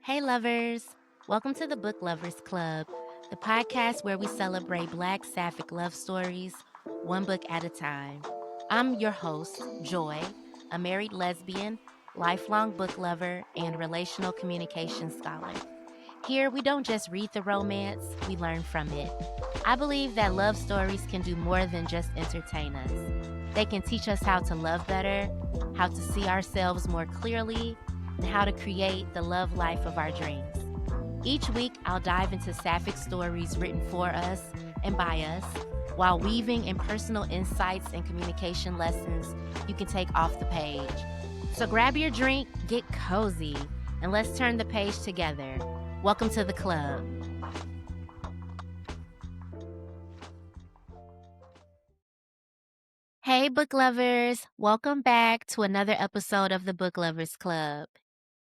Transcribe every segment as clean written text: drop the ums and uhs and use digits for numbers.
Hey, lovers. Welcome to the Book Lovers Club, the podcast where we celebrate Black Sapphic love stories, one book at a time. I'm your host, Joy, a married lesbian, lifelong book lover, and relational communication scholar. Here, we don't just read the romance, we learn from it. I believe that love stories can do more than just entertain us. They can teach us how to love better, how to see ourselves more clearly, and how to create the love life of our dreams. Each week, I'll dive into sapphic stories written for us and by us, while weaving in personal insights and communication lessons you can take off the page. So grab your drink, get cozy, and let's turn the page together. Welcome to the club. Hey, book lovers. Welcome back to another episode of the Book Lovers Club.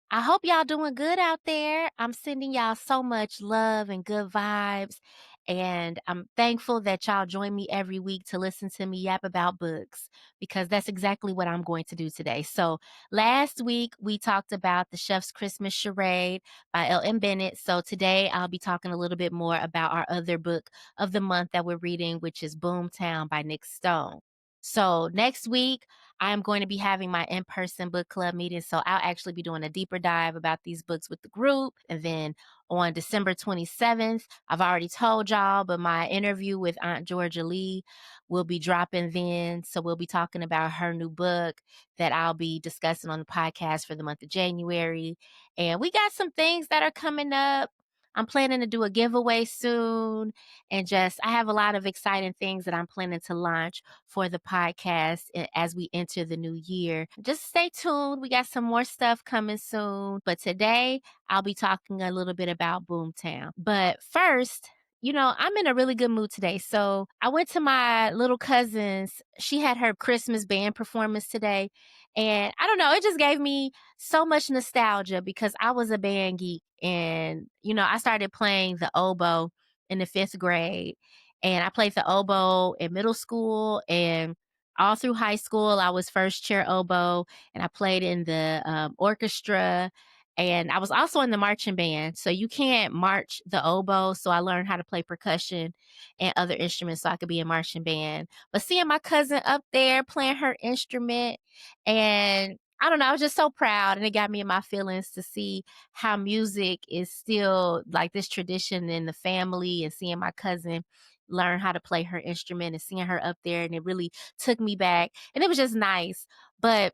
I hope y'all doing good out there. I'm sending y'all so much love and good vibes. And I'm thankful that y'all join me every week to listen to me yap about books, because that's exactly what I'm going to do today. So last week we talked about The Chef's Christmas Charade by L.M. Bennett. So today I'll be talking a little bit more about our other book of the month that we're reading, which is Boomtown by Nic Stone. So next week, I'm going to be having my in-person book club meeting. So I'll actually be doing a deeper dive about these books with the group. And then on December 27th, I've already told y'all, but my interview with Aunt Georgia Lee will be dropping then. So we'll be talking about her new book that I'll be discussing on the podcast for the month of January. And we got some things that are coming up. I'm planning to do a giveaway soon. And I have a lot of exciting things that I'm planning to launch for the podcast as we enter the new year. Just stay tuned. We got some more stuff coming soon. But today, I'll be talking a little bit about Boomtown. But first, I'm in a really good mood today. So I went to my little cousin's. She had her Christmas band performance today. And I don't know, it just gave me so much nostalgia because I was a band geek. And, I started playing the oboe in the fifth grade. And I played the oboe in middle school and all through high school. I was first chair oboe and I played in the orchestra. And I was also in the marching band. So you can't march the oboe. So I learned how to play percussion and other instruments so I could be in marching band. But seeing my cousin up there playing her instrument, and I don't know, I was just so proud. And it got me in my feelings to see how music is still like this tradition in the family, and seeing my cousin learn how to play her instrument and seeing her up there. And it really took me back. And it was just nice. But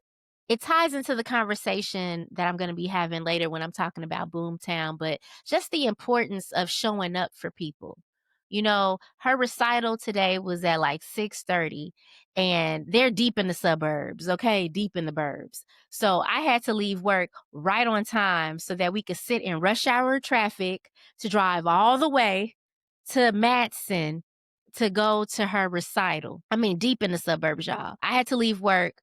it ties into the conversation that I'm going to be having later when I'm talking about Boomtown, but just the importance of showing up for people. Her recital today was at like 6:30, and they're deep in the suburbs, okay? Deep in the burbs. So I had to leave work right on time so that we could sit in rush hour traffic to drive all the way to Matson to go to her recital. I mean, deep in the suburbs, y'all. I had to leave work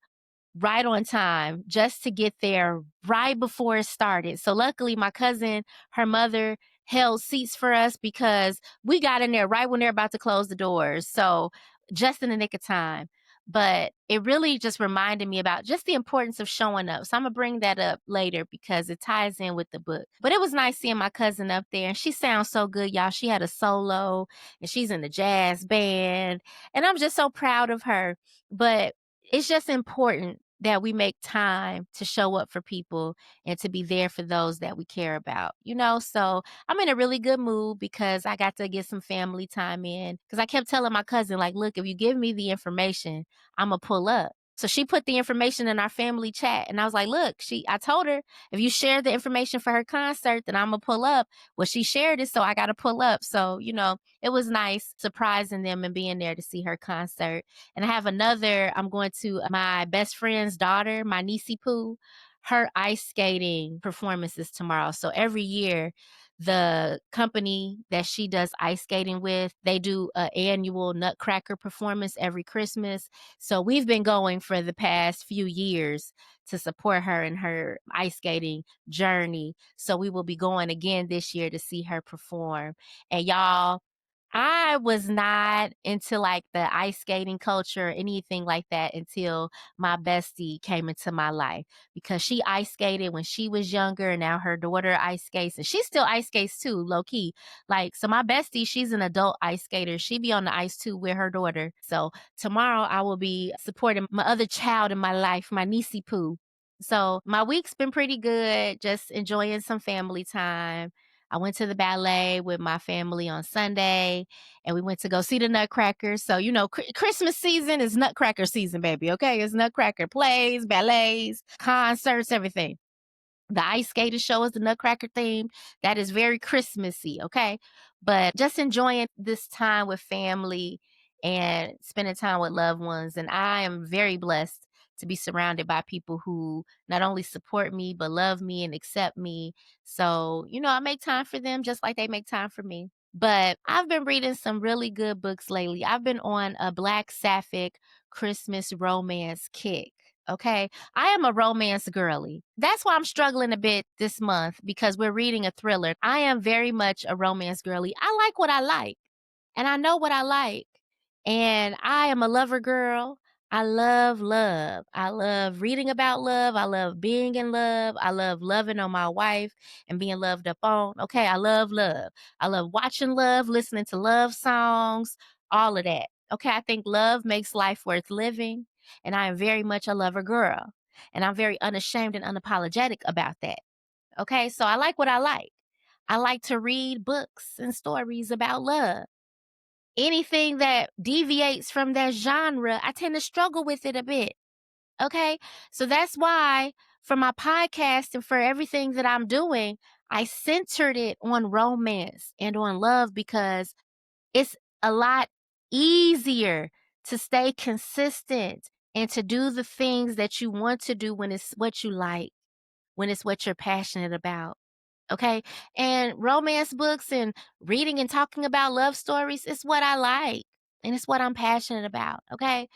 right on time just to get there right before it started. So luckily, my cousin, her mother, held seats for us because we got in there right when they're about to close the doors. So just in the nick of time. But it really just reminded me about just the importance of showing up. So I'm going to bring that up later because it ties in with the book. But it was nice seeing my cousin up there. And she sounds so good, y'all. She had a solo and she's in the jazz band. And I'm just so proud of her. But it's just important that we make time to show up for people and to be there for those that we care about. So I'm in a really good mood because I got to get some family time in, because I kept telling my cousin, like, look, if you give me the information, I'm going to pull up. So she put the information in our family chat, and I was like, look, I told her, if you share the information for her concert, then I'm going to pull up. Well, she shared it, so I got to pull up. So, it was nice surprising them and being there to see her concert. And I have I'm going to my best friend's daughter, my niecey Pooh, her ice skating performances tomorrow. So every year, the company that she does ice skating with, they do an annual Nutcracker performance every Christmas. So we've been going for the past few years to support her in her ice skating journey. So we will be going again this year to see her perform. And y'all, I was not into, like, the ice skating culture or anything like that until my bestie came into my life because she ice skated when she was younger, and now her daughter ice skates, and she still ice skates too, low key. Like, so my bestie, she's an adult ice skater. She be on the ice too with her daughter. So tomorrow I will be supporting my other child in my life, my niecey poo. So my week's been pretty good, just enjoying some family time. I went to the ballet with my family on Sunday, and we went to go see the Nutcracker. So, you know, Christmas season is Nutcracker season, baby. Okay, it's Nutcracker plays, ballets, concerts, everything. The ice skating show is the Nutcracker theme. That is very Christmassy, okay? But just enjoying this time with family and spending time with loved ones. And I am very blessed to be surrounded by people who not only support me, but love me and accept me. So, you know, I make time for them just like they make time for me. But I've been reading some really good books lately. I've been on a Black Sapphic Christmas romance kick. Okay. I am a romance girly. That's why I'm struggling a bit this month because we're reading a thriller. I am very much a romance girly. I like what I like, and I know what I like. And I am a lover girl. I love love. I love reading about love. I love being in love. I love loving on my wife and being loved up on. Okay, I love love. I love watching love, listening to love songs, all of that. Okay, I think love makes life worth living. And I am very much a lover girl. And I'm very unashamed and unapologetic about that. Okay, so I like what I like. I like to read books and stories about love. Anything that deviates from that genre, I tend to struggle with it a bit. Okay. So that's why for my podcast and for everything that I'm doing, I centered it on romance and on love because it's a lot easier to stay consistent and to do the things that you want to do when it's what you like, when it's what you're passionate about. Okay. And romance books and reading and talking about love stories is what I like. And it's what I'm passionate about. Okay.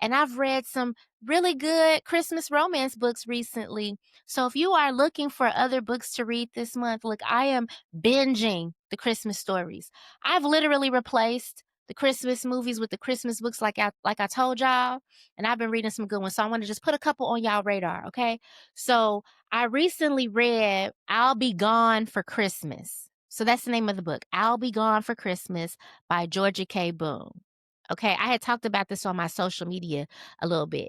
And I've read some really good Christmas romance books recently. So if you are looking for other books to read this month, look, I am binging the Christmas stories. I've literally replaced the Christmas movies with the Christmas books like I told y'all. And I've been reading some good ones. So I want to just put a couple on y'all radar. Okay. So I recently read I'll Be Gone for Christmas. So that's the name of the book, I'll Be Gone for Christmas by Georgia K. Boone. Okay, I had talked about this on my social media a little bit,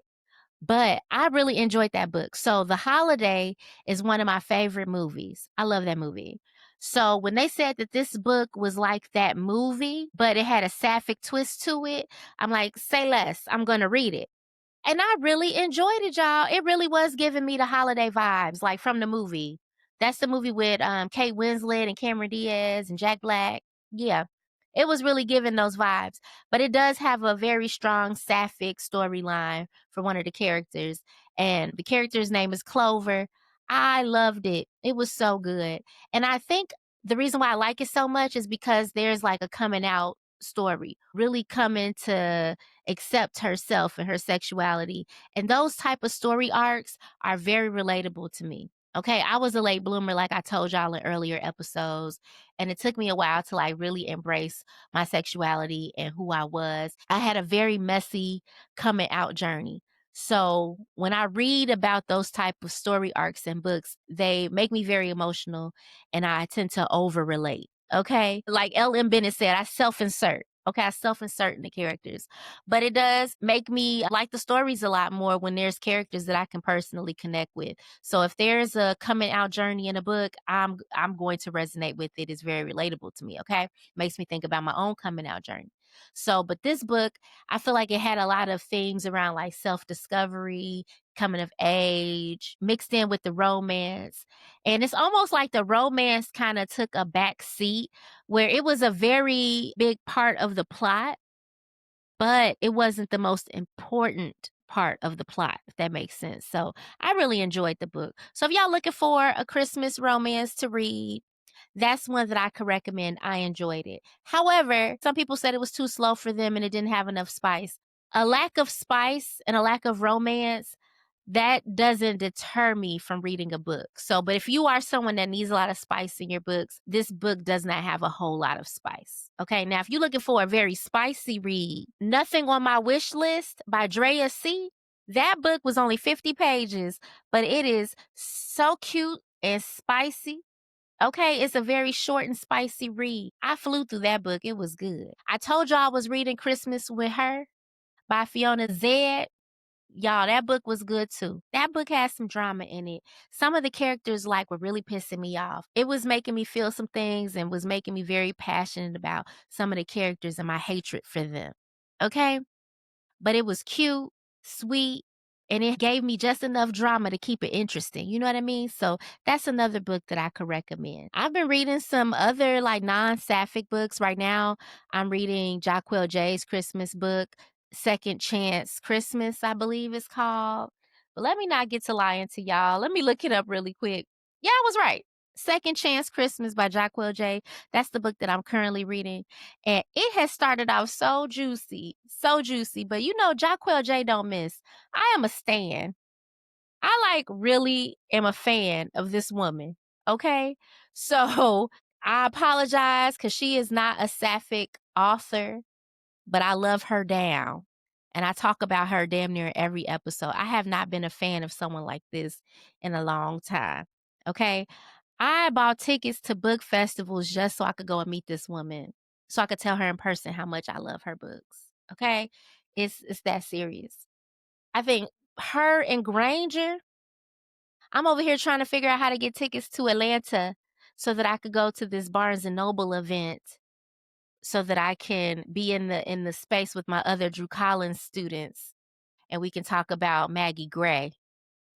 but I really enjoyed that book. So The Holiday is one of my favorite movies. I love that movie. So when they said that this book was like that movie, but it had a sapphic twist to it, I'm like, say less. I'm going to read it. And I really enjoyed it, y'all. It really was giving me the holiday vibes, like from the movie. That's the movie with Kate Winslet and Cameron Diaz and Jack Black. Yeah, it was really giving those vibes. But it does have a very strong sapphic storyline for one of the characters. And the character's name is Clover. I loved it. It was so good. And I think the reason why I like it so much is because there's like a coming out story, really coming to accept herself and her sexuality. And those type of story arcs are very relatable to me. Okay, I was a late bloomer, like I told y'all in earlier episodes, and it took me a while to like really embrace my sexuality and who I was. I had a very messy coming out journey. So when I read about those type of story arcs and books, they make me very emotional and I tend to over relate. Okay. Like L.M. Bennett said, I self insert. Okay, I self-insert in the characters. But it does make me like the stories a lot more when there's characters that I can personally connect with. So if there's a coming out journey in a book, I'm going to resonate with it. It's very relatable to me, okay? Makes me think about my own coming out journey. So, but this book, I feel like it had a lot of themes around like self-discovery, coming of age, mixed in with the romance. And it's almost like the romance kind of took a back seat where it was a very big part of the plot, but it wasn't the most important part of the plot, if that makes sense. So I really enjoyed the book. So if y'all looking for a Christmas romance to read, that's one that I could recommend. I enjoyed it. However, some people said it was too slow for them and it didn't have enough spice. A lack of spice and a lack of romance, that doesn't deter me from reading a book. So, but if you are someone that needs a lot of spice in your books, this book does not have a whole lot of spice. Okay, now if you're looking for a very spicy read, Nothing on My Wish List by Drea C. That book was only 50 pages, but it is so cute and spicy. Okay, it's a very short and spicy read. I flew through that book. It was good. I told y'all I was reading Christmas with Her by Fiona Z. Y'all, that book was good too. That book has some drama in it. Some of the characters were really pissing me off. It was making me feel some things and was making me very passionate about some of the characters and my hatred for them. Okay? But it was cute, sweet, and it gave me just enough drama to keep it interesting. You know what I mean? So that's another book that I could recommend. I've been reading some other non-sapphic books. Right now, I'm reading Jaquel J's Christmas book, Second Chance Christmas, I believe it's called. But let me not get to lying to y'all. Let me look it up really quick. Yeah, I was right. Second Chance Christmas by Jaquel J. That's the book that I'm currently reading. And it has started off so juicy, so juicy. But Jaquel J don't miss. I am a stan. I really am a fan of this woman. Okay. So I apologize because she is not a sapphic author, but I love her down. And I talk about her damn near every episode. I have not been a fan of someone like this in a long time. Okay. I bought tickets to book festivals just so I could go and meet this woman, so I could tell her in person how much I love her books. Okay? It's that serious. I think her and Granger, I'm over here trying to figure out how to get tickets to Atlanta so that I could go to this Barnes and Noble event so that I can be in the space with my other Drew Collins students and we can talk about Maggie Gray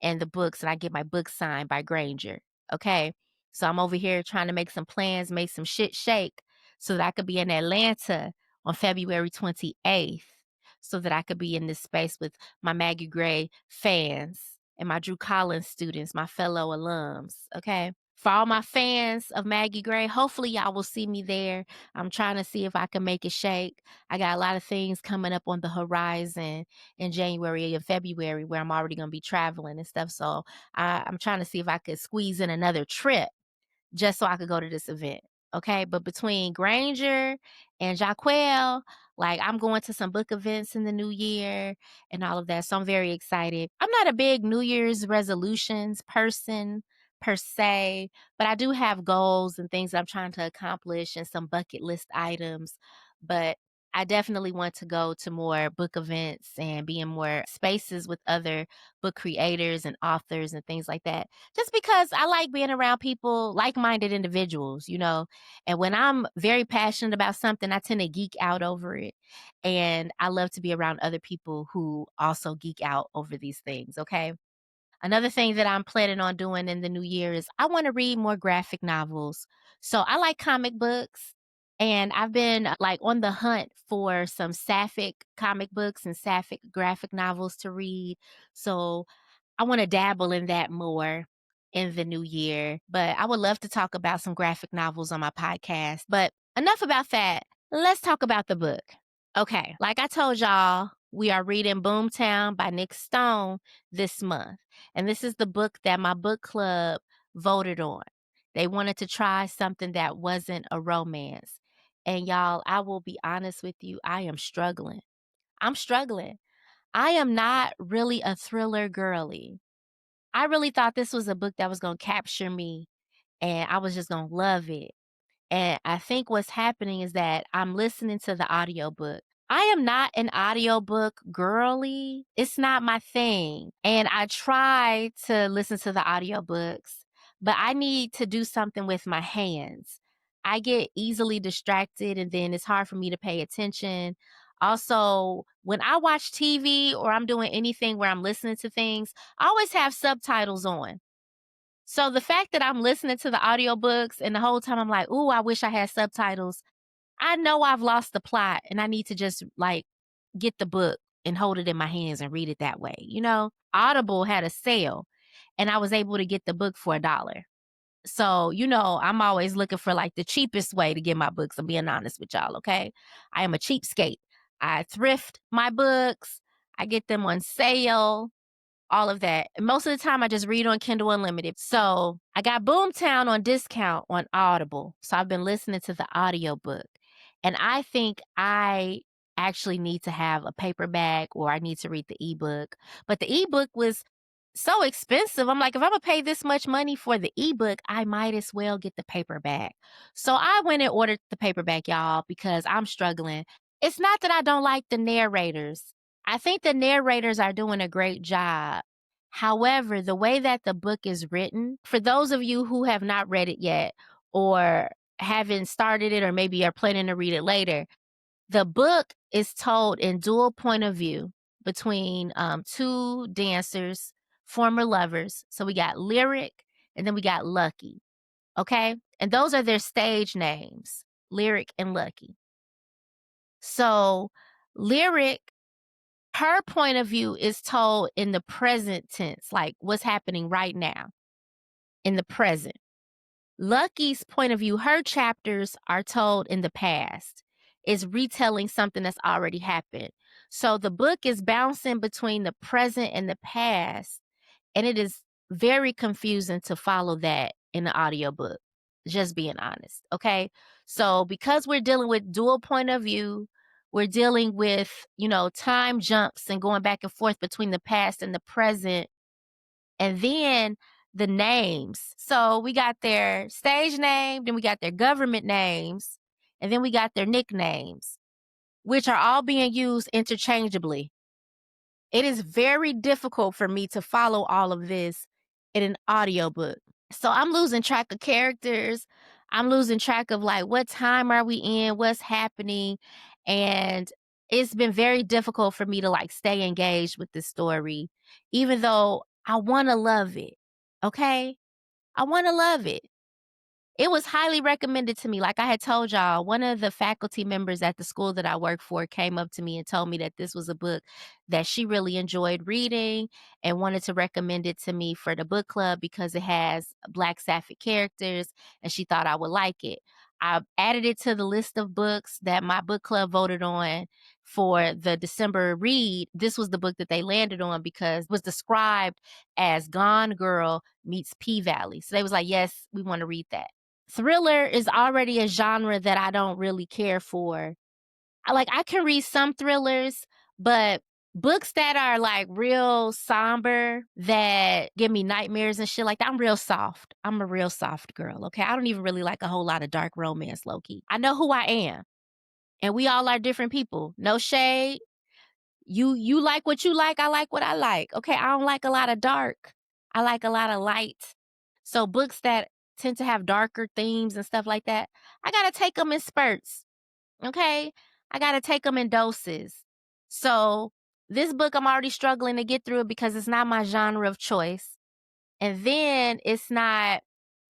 and the books, and I get my book signed by Granger. Okay. So I'm over here trying to make some plans, make some shit shake so that I could be in Atlanta on February 28th so that I could be in this space with my Maggie Gray fans and my Drew Collins students, my fellow alums. Okay. For all my fans of Maggie Gray, hopefully y'all will see me there. I'm trying to see if I can make it shake. I got a lot of things coming up on the horizon in January and February where I'm already going to be traveling and stuff. So I'm trying to see if I could squeeze in another trip just so I could go to this event. Okay. But between Granger and Jaquel, I'm going to some book events in the new year and all of that. So I'm very excited. I'm not a big New Year's resolutions person per se, but I do have goals and things that I'm trying to accomplish and some bucket list items. But I definitely want to go to more book events and be in more spaces with other book creators and authors and things like that just because I like being around people, like-minded individuals. And when I'm very passionate about something, I tend to geek out over it. And I love to be around other people who also geek out over these things, okay? Another thing that I'm planning on doing in the new year is I want to read more graphic novels. So I like comic books and I've been on the hunt for some sapphic comic books and sapphic graphic novels to read. So I want to dabble in that more in the new year, but I would love to talk about some graphic novels on my podcast. But enough about that. Let's talk about the book. Okay, like I told y'all, we are reading Boomtown by Nic Stone this month. And this is the book that my book club voted on. They wanted to try something that wasn't a romance. And y'all, I will be honest with you, I am struggling. I'm struggling. I am not really a thriller girly. I really thought this was a book that was going to capture me and I was just going to love it. And I think what's happening is that I'm listening to the audiobook. I am not an audiobook girly. It's not my thing. And I try to listen to the audiobooks, but I need to do something with my hands. I get easily distracted and then it's hard for me to pay attention. Also, when I watch TV or I'm doing anything where I'm listening to things, I always have subtitles on. So the fact that I'm listening to the audiobooks and the whole time I'm like, "Ooh, I wish I had subtitles." I know I've lost the plot and I need to just get the book and hold it in my hands and read it that way. Audible had a sale and I was able to get the book for $1. So, I'm always looking for the cheapest way to get my books. I'm being honest with y'all, okay? I am a cheapskate. I thrift my books. I get them on sale. all of that. Most of the time, I just read on Kindle Unlimited. So I got Boomtown on discount on Audible. So I've been listening to the audiobook. And I think I actually need to have a paperback or I need to read the ebook. But the ebook was so expensive. I'm like, if I'm going to pay this much money for the ebook, I might as well get the paperback. So I went and ordered the paperback, y'all, because I'm struggling. It's not that I don't like the narrators. I think the narrators are doing a great job. However, the way that the book is written, for those of you who have not read it yet or haven't started it or maybe are planning to read it later, the book is told in dual point of view between two dancers, former lovers. So we got Lyric and then we got Lucky. Okay. And those are their stage names, Lyric and Lucky. So Lyric, her point of view is told in the present tense, like what's happening right now in the present. Lucky's point of view, her chapters are told in the past. It's retelling something that's already happened. So the book is bouncing between the present and the past, and it is very confusing to follow that in the audiobook, just being honest, okay? So because we're dealing with dual point of view, we're dealing with, time jumps and going back and forth between the past and the present, and then the names. So we got their stage name, then we got their government names, and then we got their nicknames, which are all being used interchangeably. It is very difficult for me to follow all of this in an audiobook. So I'm losing track of characters. I'm losing track of like what time are we in, what's happening. And it's been very difficult for me to like stay engaged with this story, even though I want to love it. Okay? I want to love it. It was highly recommended to me. Like I had told y'all, one of the faculty members at the school that I work for came up to me and told me that this was a book that she really enjoyed reading and wanted to recommend it to me for the book club because it has Black Sapphic characters and she thought I would like it. I added it to the list of books that my book club voted on for the December read. This was the book that they landed on because it was described as Gone Girl meets P Valley. So they was like, yes, we want to read that. Thriller is already a genre that I don't really care for. I can read some thrillers, but books that are like real somber that give me nightmares and shit like that, I'm real soft. I'm a real soft girl, okay? I don't even really like a whole lot of dark romance, low-key. I know who I am, and we all are different people. No shade. You like what you like, I like what I like. Okay, I don't like a lot of dark. I like a lot of light. So books that tend to have darker themes and stuff like that, I got to take them in spurts. Okay? I got to take them in doses. So this book, I'm already struggling to get through it because it's not my genre of choice. And then it's not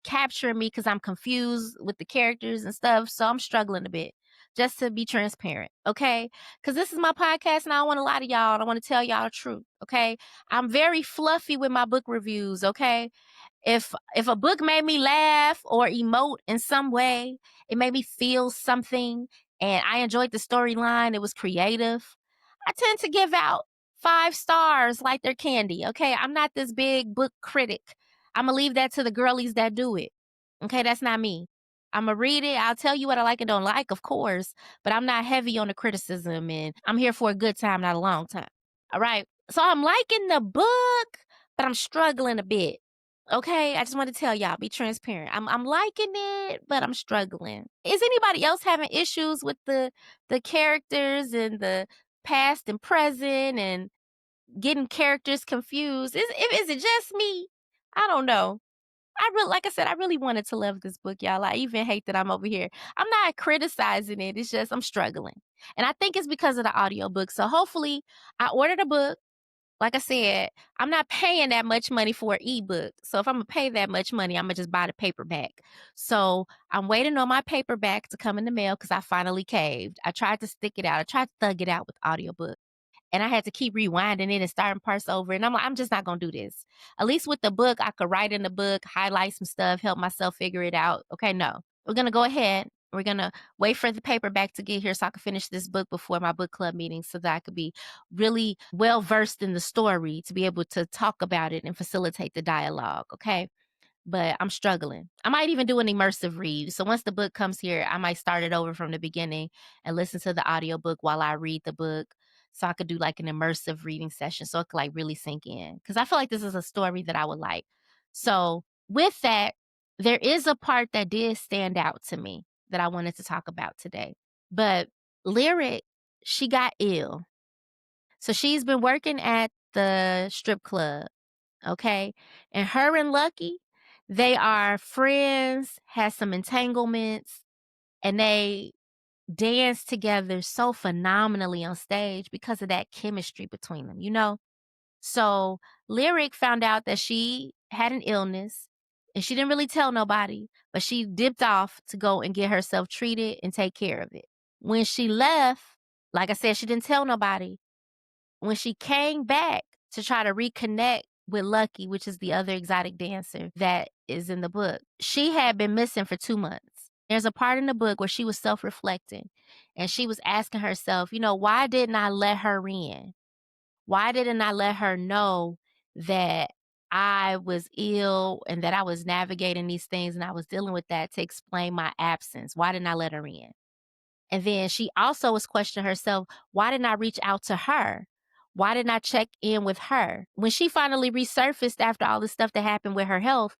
capturing me because I'm confused with the characters and stuff. So I'm struggling a bit, just to be transparent, okay? Because this is my podcast and I don't want to lie to y'all. I want to tell y'all the truth, okay? I'm very fluffy with my book reviews, okay? If a book made me laugh or emote in some way, it made me feel something, and I enjoyed the storyline, it was creative, I tend to give out 5 stars like they're candy, okay? I'm not this big book critic. I'ma leave that to the girlies that do it. Okay, that's not me. I'ma read it. I'll tell you what I like and don't like, of course, but I'm not heavy on the criticism and I'm here for a good time, not a long time. All right. So I'm liking the book, but I'm struggling a bit. Okay, I just want to tell y'all, be transparent. I'm liking it, but I'm struggling. Is anybody else having issues with the characters and the past and present and getting characters confused? Is it just me? I don't know. Like I said, I really wanted to love this book, y'all. I even hate that I'm over here. I'm not criticizing it. It's just I'm struggling. And I think it's because of the audiobook. So hopefully I ordered a book. Like I said, I'm not paying that much money for an ebook. So if I'm gonna pay that much money, I'm gonna just buy the paperback. So I'm waiting on my paperback to come in the mail because I finally caved. I tried to stick it out. I tried to thug it out with audiobook. And I had to keep rewinding it and starting parts over. And I'm like, I'm just not gonna do this. At least with the book, I could write in the book, highlight some stuff, help myself figure it out. Okay, no. We're gonna go ahead. We're gonna wait for the paperback to get here so I can finish this book before my book club meeting so that I could be really well versed in the story to be able to talk about it and facilitate the dialogue. Okay. But I'm struggling. I might even do an immersive read. So once the book comes here, I might start it over from the beginning and listen to the audiobook while I read the book. So I could do like an immersive reading session so it could like really sink in. Cause I feel like this is a story that I would like. So with that, there is a part that did stand out to me that I wanted to talk about today. But Lyric, she got ill. So she's been working at the strip club. Okay. And her and Lucky, they are friends, has some entanglements, and they dance together so phenomenally on stage because of that chemistry between them, you know? So Lyric found out that she had an illness and she didn't really tell nobody, but she dipped off to go and get herself treated and take care of it. When she left, like I said, she didn't tell nobody. When she came back to try to reconnect with Lucky, which is the other exotic dancer that is in the book, she had been missing for 2 months. There's a part in the book where she was self-reflecting and she was asking herself, why didn't I let her in? Why didn't I let her know that I was ill and that I was navigating these things and I was dealing with that to explain my absence? Why didn't I let her in? And then she also was questioning herself, why didn't I reach out to her? Why didn't I check in with her? When she finally resurfaced after all the stuff that happened with her health,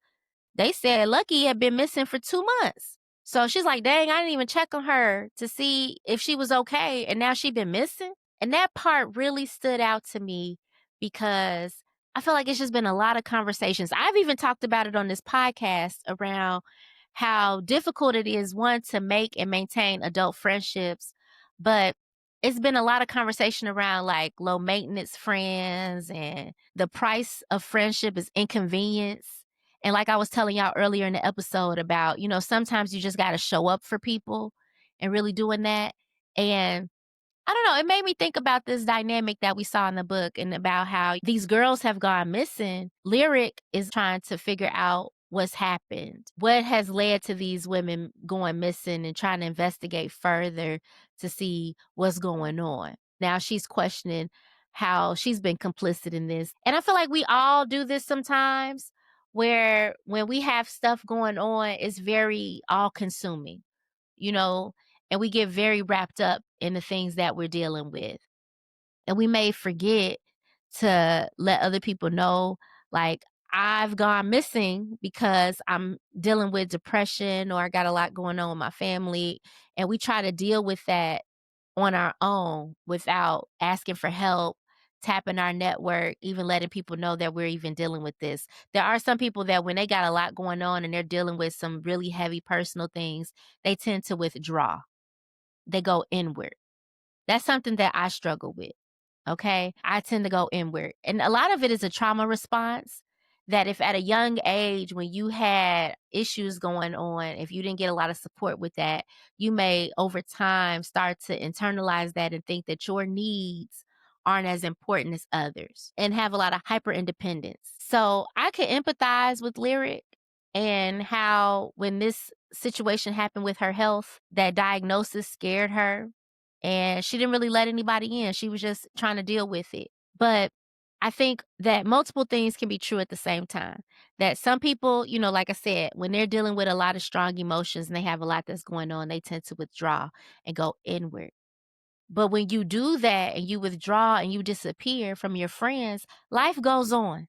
they said Lucky had been missing for 2 months. So she's like, dang, I didn't even check on her to see if she was okay. And now she's been missing. And that part really stood out to me because I feel like it's just been a lot of conversations. I've even talked about it on this podcast around how difficult it is, one, to make and maintain adult friendships. But it's been a lot of conversation around like low maintenance friends and the price of friendship is inconvenience. And like I was telling y'all earlier in the episode about, sometimes you just got to show up for people and really doing that. And I don't know, it made me think about this dynamic that we saw in the book and about how these girls have gone missing. Lyric is trying to figure out what's happened, what has led to these women going missing and trying to investigate further to see what's going on. Now she's questioning how she's been complicit in this. And I feel like we all do this sometimes where when we have stuff going on, it's very all consuming, you know, and we get very wrapped up in the things that we're dealing with. And we may forget to let other people know, like, I've gone missing because I'm dealing with depression or I got a lot going on with my family. And we try to deal with that on our own without asking for help, tapping our network, even letting people know that we're even dealing with this. There are some people that when they got a lot going on and they're dealing with some really heavy personal things, they tend to withdraw. They go inward. That's something that I struggle with. Okay. I tend to go inward. And a lot of it is a trauma response that if at a young age, when you had issues going on, if you didn't get a lot of support with that, you may over time start to internalize that and think that your needs aren't as important as others and have a lot of hyper independence. So I could empathize with Lyric and how when this situation happened with her health, that diagnosis scared her and she didn't really let anybody in. She was just trying to deal with it. But I think that multiple things can be true at the same time. That some people, like I said, when they're dealing with a lot of strong emotions and they have a lot that's going on, they tend to withdraw and go inward. But when you do that and you withdraw and you disappear from your friends, life goes on.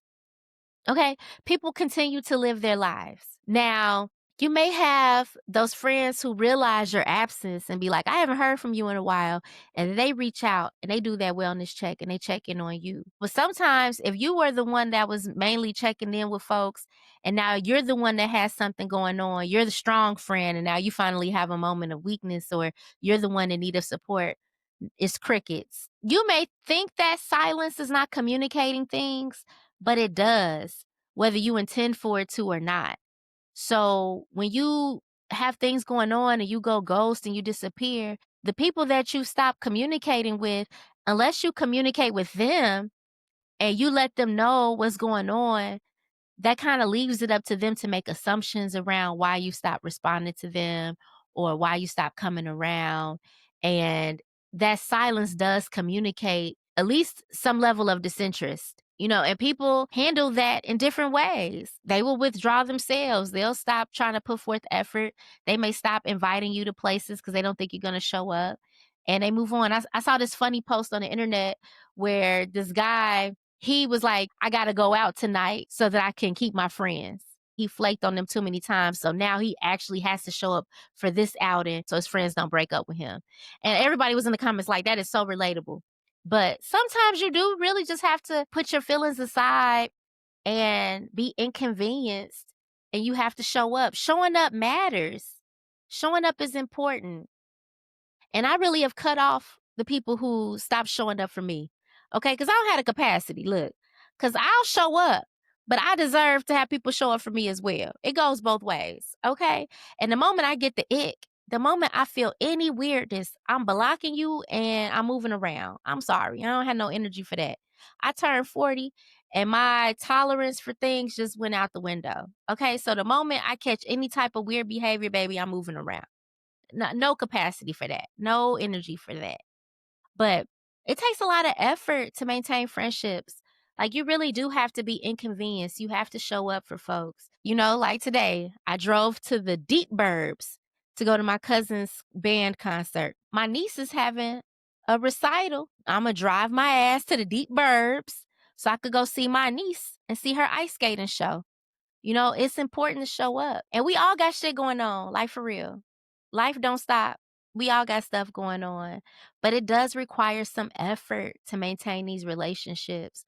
Okay? People continue to live their lives. Now, you may have those friends who realize your absence and be like, I haven't heard from you in a while. And they reach out and they do that wellness check and they check in on you. But sometimes if you were the one that was mainly checking in with folks and now you're the one that has something going on, you're the strong friend and now you finally have a moment of weakness or you're the one in need of support, it's crickets. You may think that silence is not communicating things, but it does, whether you intend for it to or not. So when you have things going on and you go ghost and you disappear, the people that you stop communicating with, unless you communicate with them and you let them know what's going on, that kind of leaves it up to them to make assumptions around why you stopped responding to them or why you stopped coming around. And that silence does communicate at least some level of disinterest. And people handle that in different ways. They will withdraw themselves. They'll stop trying to put forth effort. They may stop inviting you to places because they don't think you're going to show up, and they move on. I saw this funny post on the internet where this guy, he was like, I got to go out tonight so that I can keep my friends. He flaked on them too many times. So now he actually has to show up for this outing so his friends don't break up with him. And everybody was in the comments like, that is so relatable. But sometimes you do really just have to put your feelings aside and be inconvenienced, and you have to show up. Showing up matters. Showing up is important. And I really have cut off the people who stopped showing up for me. Okay? Because I don't have the capacity. Look, because I'll show up, but I deserve to have people show up for me as well. It goes both ways. Okay? And the moment I get the ick, the moment I feel any weirdness, I'm blocking you and I'm moving around. I'm sorry. I don't have no energy for that. I turned 40 and my tolerance for things just went out the window. Okay? So the moment I catch any type of weird behavior, baby, I'm moving around. No capacity for that. No energy for that. But it takes a lot of effort to maintain friendships. Like, you really do have to be inconvenienced. You have to show up for folks. Like today, I drove to the deep burbs to go to my cousin's band concert. My niece is having a recital. I'm going to drive my ass to the deep burbs so I could go see my niece and see her ice skating show. It's important to show up. And we all got shit going on, like for real. Life don't stop. We all got stuff going on. But it does require some effort to maintain these relationships.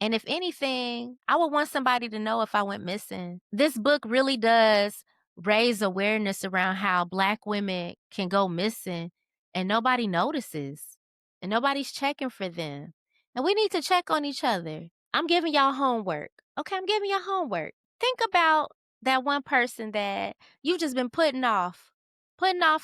And if anything, I would want somebody to know if I went missing. This book really does raise awareness around how Black women can go missing and nobody notices and nobody's checking for them. And we need to check on each other. I'm giving y'all homework. Okay, I'm giving y'all homework. Think about that one person that you've just been putting off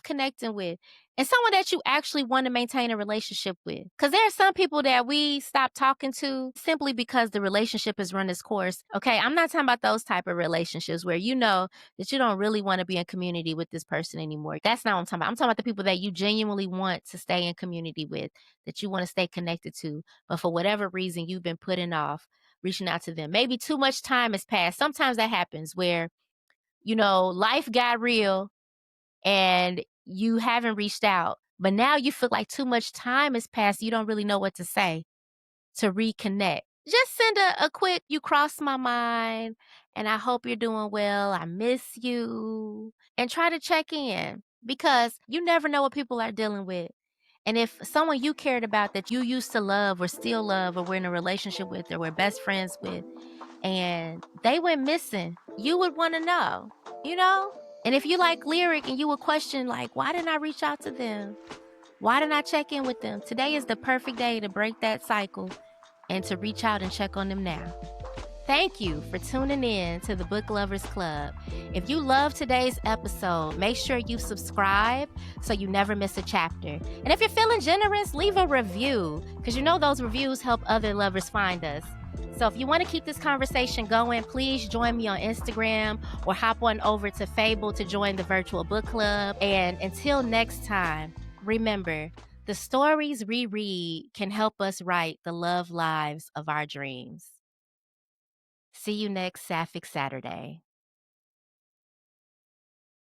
connecting with, and someone that you actually want to maintain a relationship with. Because there are some people that we stop talking to simply because the relationship has run its course. Okay, I'm not talking about those type of relationships where you know that you don't really want to be in community with this person anymore. That's not what I'm talking about. I'm talking about the people that you genuinely want to stay in community with, that you want to stay connected to, but for whatever reason you've been putting off reaching out to them. Maybe too much time has passed. Sometimes that happens where, life got real and you haven't reached out, but now you feel like too much time has passed. You don't really know what to say to reconnect. Just send a quick, you crossed my mind and I hope you're doing well. I miss you. And try to check in because you never know what people are dealing with. And if someone you cared about that you used to love or still love or were in a relationship with or were best friends with, and they went missing, you would want to know, you know? And if you like Lyric and you would question, like, why didn't I reach out to them? Why didn't I check in with them? Today is the perfect day to break that cycle and to reach out and check on them now. Thank you for tuning in to the Book Lovers Club. If you love today's episode, make sure you subscribe so you never miss a chapter. And if you're feeling generous, leave a review because those reviews help other lovers find us. So if you want to keep this conversation going, please join me on Instagram or hop on over to Fable to join the virtual book club. And until next time, remember, the stories we read can help us write the love lives of our dreams. See you next Sapphic Saturday.